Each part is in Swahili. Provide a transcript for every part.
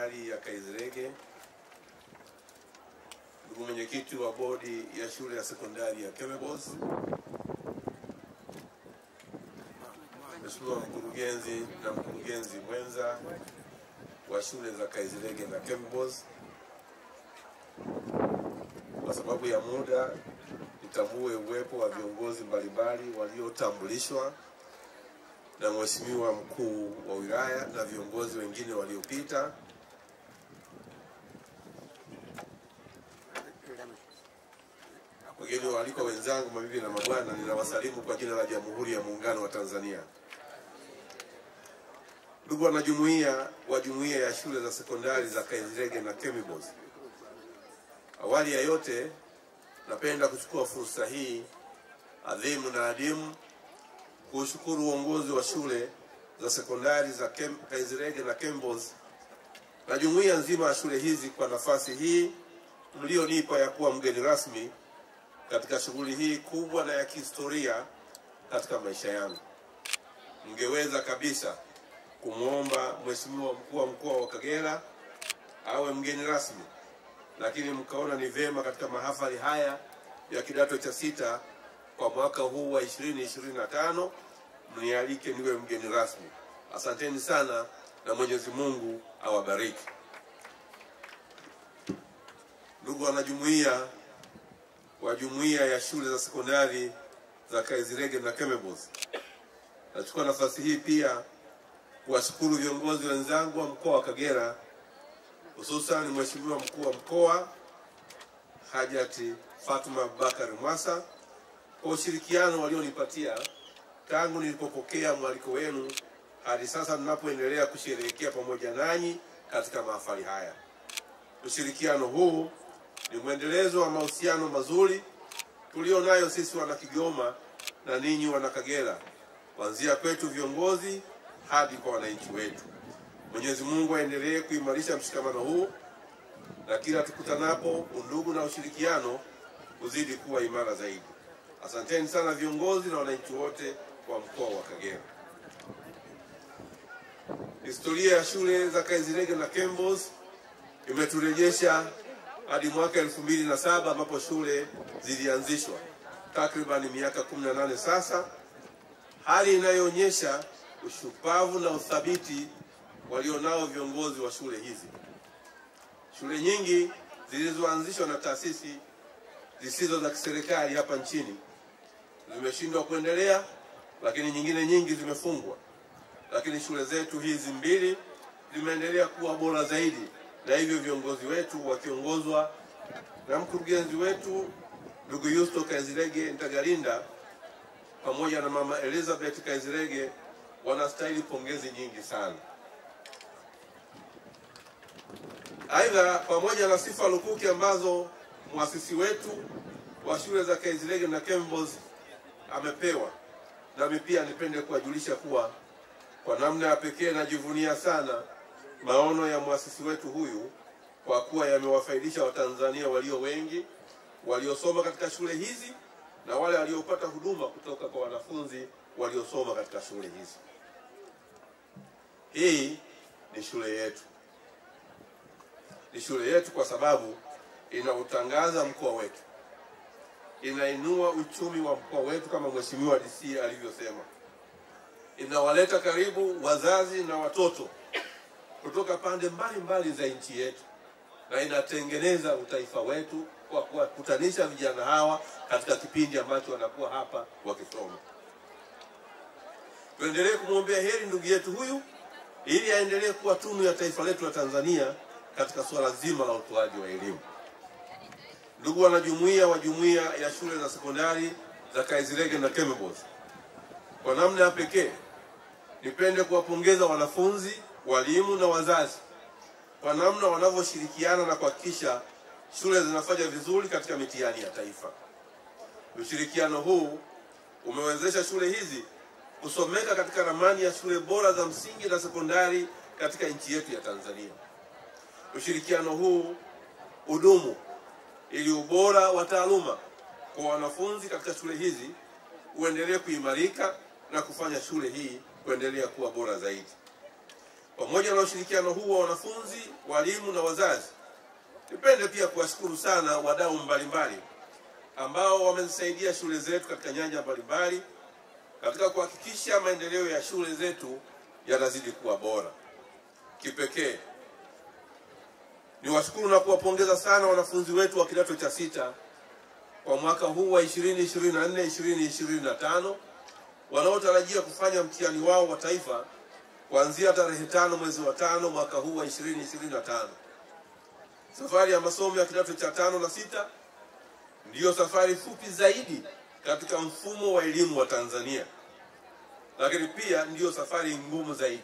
Hali ya Kaizirege, ndugu mwenyekiti wa bodi ya shule ya sekondari ya Kemebos, Mheshimiwa mkurugenzi na mkurugenzi mwenza wa shule za Kaizirege na Kemebos, kwa sababu ya muda nitambue uwepo wa viongozi mbalimbali waliotambulishwa na Mheshimiwa mkuu wa wilaya na viongozi wengine waliopita. Wageni waalikwa wenzangu, mabibi na mabwana, ninawasalimu kwa jina la Jamhuri ya Muungano wa Tanzania. Ndugu wanajumuiya wa jumuiya ya shule za sekondari za Kaizirege na Kemebos, awali ya yote napenda kuchukua fursa hii adhimu na adimu kushukuru uongozi wa shule za sekondari za Kaizirege na Kemebos na jumuiya nzima ya shule hizi kwa nafasi hii mlionipa ya kuwa mgeni rasmi katika shughuli hii kubwa na ya kihistoria katika maisha yangu. Mngeweza kabisa kumwomba Mheshimiwa mkuu wa mkoa wa Kagera awe mgeni rasmi, lakini mkaona ni vema katika mahafali haya ya kidato cha 6 kwa mwaka huu wa 2025 mnialike niwe mgeni rasmi. Asanteni sana na Mwenyezi Mungu awabariki. Ndugu wanajumuiya wa jumuiya ya shule za sekondari za Kaizirege na Kemebos, nachukua nafasi hii pia kuwashukuru viongozi wenzangu wa mkoa wa Kagera, hususan Mheshimiwa mkuu wa mkoa Hajati Fatuma Bakari Mwasa kwa ushirikiano walionipatia tangu nilipopokea mwaliko wenu hadi sasa ninapoendelea kusherehekea pamoja nanyi katika mahafali haya. Ushirikiano huu ni mwendelezo wa mahusiano mazuri tulionayo sisi wana Kigoma na ninyi wana Kagera, kuanzia kwetu viongozi hadi kwa wananchi wetu. Mwenyezi Mungu aendelee kuimarisha mshikamano huu na kila tukutanapo undugu na ushirikiano uzidi kuwa imara zaidi. Asanteni sana viongozi na wananchi wote wa mkoa wa Kagera. Historia ya shule za Kaizirege na Kemebos imeturejesha hadi mwaka 2007 ambapo shule zilianzishwa, takriban miaka 18 sasa, hali inayoonyesha ushupavu na uthabiti walionao viongozi wa shule hizi. Shule nyingi zilizoanzishwa na taasisi zisizo za kiserikali hapa nchini zimeshindwa kuendelea, lakini nyingine nyingi zimefungwa. Lakini shule zetu hizi mbili zimeendelea kuwa bora zaidi, na hivyo viongozi wetu wakiongozwa na mkurugenzi wetu ndugu Yusto Kaizirege Ntagalinda pamoja na mama Elizabeth Kaizirege wanastahili pongezi nyingi sana. Aidha, pamoja na sifa lukuki ambazo muasisi wetu wa shule za Kaizirege na Kemebos amepewa, nami pia nipende kuwajulisha kuwa kwa namna ya pekee najivunia sana maono ya muasisi wetu huyu, kwa kuwa yamewafaidisha Watanzania walio wengi waliosoma katika shule hizi na wale waliopata huduma kutoka kwa wanafunzi waliosoma katika shule hizi. Hii ni shule yetu. Ni shule yetu kwa sababu inautangaza mkoa wetu, inainua uchumi wa mkoa wetu kama Mheshimiwa DC alivyosema, inawaleta karibu wazazi na watoto kutoka pande mbalimbali za nchi yetu, na inatengeneza utaifa wetu kwa kuwakutanisha vijana hawa katika kipindi ambacho wanakuwa hapa wakisoma. Tuendelee kumwombea heri ndugu yetu huyu ili aendelee kuwa tunu ya taifa letu la Tanzania katika suala zima la utoaji wa elimu. Ndugu wanajumuiya wa jumuiya ya shule za sekondari za Kaizirege na Kemebos, kwa namna ya pekee nipende kuwapongeza wanafunzi, walimu na wazazi kwa namna wanavyoshirikiana na kuhakikisha shule zinafanya vizuri katika mitihani ya taifa. Ushirikiano huu umewezesha shule hizi kusomeka katika ramani ya shule bora za msingi na sekondari katika nchi yetu ya Tanzania. Ushirikiano huu udumu ili ubora wa taaluma kwa wanafunzi katika shule hizi uendelee kuimarika na kufanya shule hii kuendelea kuwa bora zaidi. Pamoja na ushirikiano huu wa wanafunzi, walimu na wazazi, nipende pia kuwashukuru sana wadau mbalimbali ambao wamezisaidia shule zetu katika nyanja mbalimbali katika kuhakikisha maendeleo ya shule zetu yanazidi kuwa bora. Kipekee niwashukuru na kuwapongeza sana wanafunzi wetu wa kidato cha 6 kwa mwaka huu wa 2024-2025 wanaotarajia kufanya mtihani wao wa taifa kuanzia tarehe 5 mwezi wa 5 mwaka huu wa 2025. Safari ya masomo ya kidato cha 5 na 6 ndiyo safari fupi zaidi katika mfumo wa elimu wa Tanzania, lakini pia ndiyo safari ngumu zaidi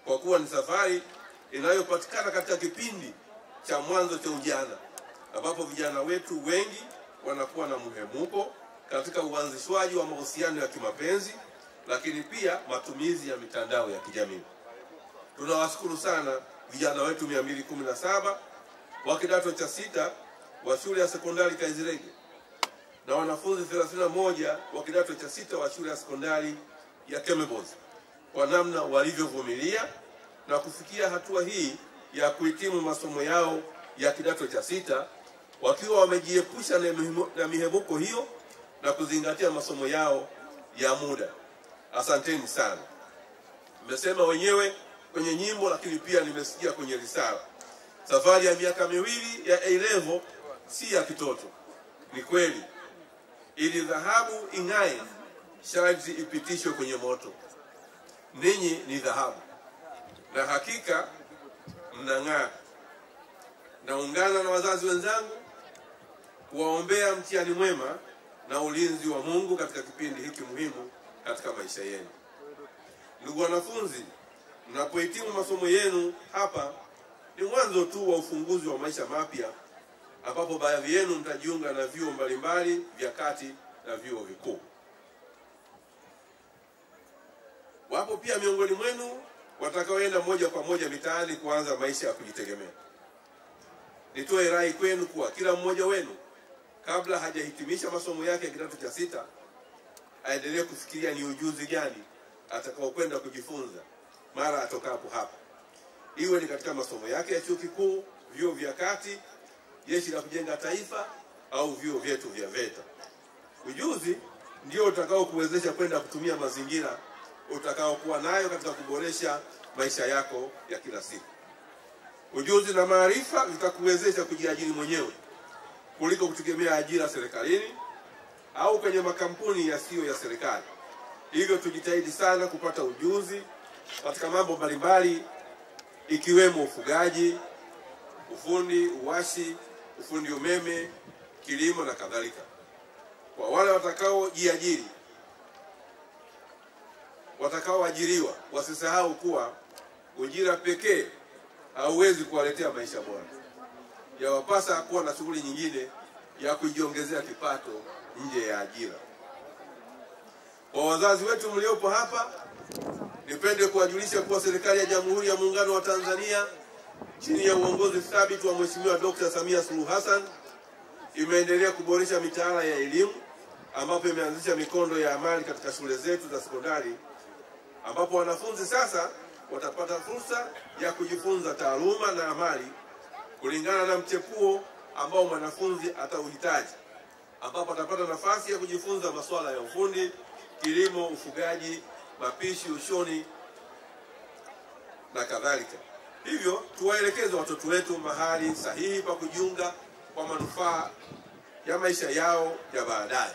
kwa kuwa ni safari inayopatikana katika kipindi cha mwanzo cha ujana, ambapo vijana wetu wengi wanakuwa na mhemuko katika uanzishwaji wa mahusiano ya kimapenzi, lakini pia matumizi ya mitandao ya kijamii. Tunawashukuru sana vijana wetu 217 wa kidato cha 6 wa shule ya sekondari Kaizirege na wanafunzi 31 wa kidato cha 6 wa shule ya sekondari ya Kemebos kwa namna walivyovumilia na kufikia hatua hii ya kuhitimu masomo yao ya kidato cha 6 wakiwa wamejiepusha na mihemuko hiyo na kuzingatia masomo yao ya muda. Asanteni sana. Mmesema wenyewe kwenye nyimbo, lakini pia nimesikia kwenye risala. Safari ya miaka 2 ya A-level si ya kitoto. Ni kweli. Ili dhahabu ing'ae, sharti ipitishwe kwenye moto. Ninyi ni dhahabu, na hakika mnang'aa. Naungana na wazazi wenzangu kuwaombea mtihani mwema na ulinzi wa Mungu katika kipindi hiki muhimu katika maisha yenu. Ndugu wanafunzi, mnapohitimu masomo yenu hapa ni mwanzo tu wa ufunguzi wa maisha mapya, ambapo baadhi yenu mtajiunga na vyuo mbalimbali vya kati na vyuo vikuu. Wapo pia miongoni mwenu watakaoenda moja kwa moja mitaani kuanza maisha ya kujitegemea. Nitoe rai kwenu kuwa kila mmoja wenu kabla hajahitimisha masomo yake ya kidato cha 6 aendelee kufikiria ni ujuzi gani atakaokwenda kujifunza mara atokapo hapa. Iwe ni katika masomo yake ya chuo kikuu, vyuo vya kati, Jeshi la Kujenga Taifa au vyuo vyetu vya VETA. Ujuzi ndio utakao kuwezesha kwenda kutumia mazingira utakaokuwa nayo katika kuboresha maisha yako ya kila siku. Ujuzi na maarifa vitakuwezesha kujiajiri mwenyewe kuliko kutegemea ajira serikalini au kwenye makampuni yasiyo ya serikali. Hivyo tujitahidi sana kupata ujuzi katika mambo mbalimbali ikiwemo ufugaji, ufundi, uwashi, ufundi umeme, kilimo na kadhalika. Kwa wale watakaoajiriwa, wasisahau kuwa ujira pekee hauwezi kuwaletea maisha bora. Yawapasa kuwa na shughuli nyingine ya kujiongezea kipato nje ya ajira. Kwa wazazi wetu mliopo hapa, nipende kuwajulisha kuwa serikali ya Jamhuri ya Muungano wa Tanzania chini ya uongozi thabiti wa Mheshimiwa Dr. Samia Suluhu Hassan imeendelea kuboresha mitaala ya elimu, ambapo imeanzisha mikondo ya amali katika shule zetu za sekondari, ambapo wanafunzi sasa watapata fursa ya kujifunza taaluma na amali kulingana na mchepuo ambao mwanafunzi atauhitaji, ambapo atapata nafasi ya kujifunza masuala ya ufundi, kilimo, ufugaji, mapishi, ushoni na kadhalika. Hivyo tuwaelekeze watoto wetu mahali sahihi pa kujiunga kwa manufaa ya maisha yao ya baadaye.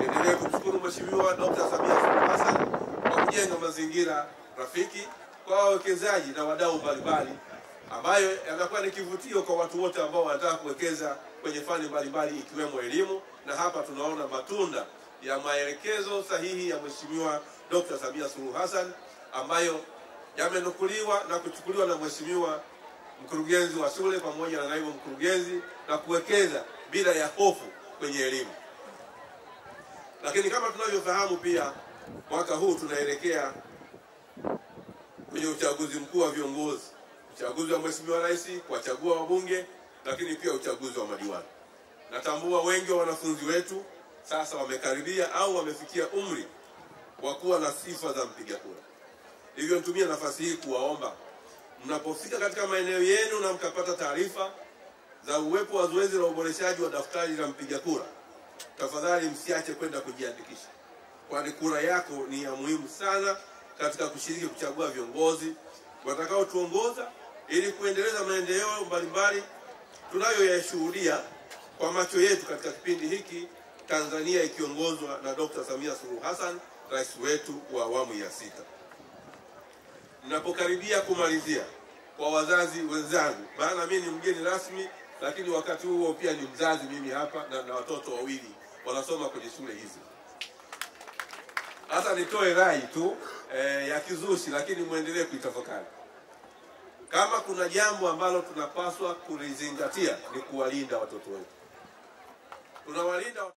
Niendelee kumshukuru Mheshimiwa Dr. Samia Suluhu Hassan kwa kujenga mazingira rafiki kwa wawekezaji na wadau mbalimbali, ambayo yanakuwa ni kivutio kwa watu wote ambao wanataka kuwekeza kwenye fani mbalimbali ikiwemo elimu. Na hapa tunaona matunda ya maelekezo sahihi ya Mheshimiwa Dr. Samia Suluhu Hassan ambayo yamenukuliwa na kuchukuliwa na Mheshimiwa mkurugenzi wa shule pamoja na naibu mkurugenzi na kuwekeza bila ya hofu kwenye elimu. Lakini kama tunavyofahamu pia, mwaka huu tunaelekea kwenye uchaguzi mkuu wa viongozi, uchaguzi wa Mheshimiwa Rais, kuwachagua wabunge, lakini pia uchaguzi wa madiwani. Natambua wengi wa wanafunzi wetu sasa wamekaribia au wamefikia umri wa kuwa na sifa za mpiga kura. Hivyo nitumie nafasi hii kuwaomba Mnapofika katika maeneo yenu na mkapata taarifa za uwepo wa zoezi la uboreshaji wa daftari la mpiga kura, tafadhali msiache kwenda kujiandikisha, kwani kura yako ni ya muhimu sana katika kushiriki kuchagua viongozi watakao tuongoza ili kuendeleza maendeleo mbalimbali tunayoyashuhudia kwa macho yetu katika kipindi hiki, Tanzania ikiongozwa na Dr. Samia Suluhu Hassan, rais wetu wa awamu ya 6. Ninapokaribia kumalizia, kwa wazazi wenzangu, maana mimi ni mgeni rasmi, lakini wakati huo pia ni mzazi mimi hapa na watoto wawili wanasoma kwenye shule hizi. Hata nitoe rai tu ya kizushi, lakini muendelee kuitafakari. Kama kuna jambo ambalo tunapaswa kulizingatia ni kuwalinda watoto wetu. Tunawalinda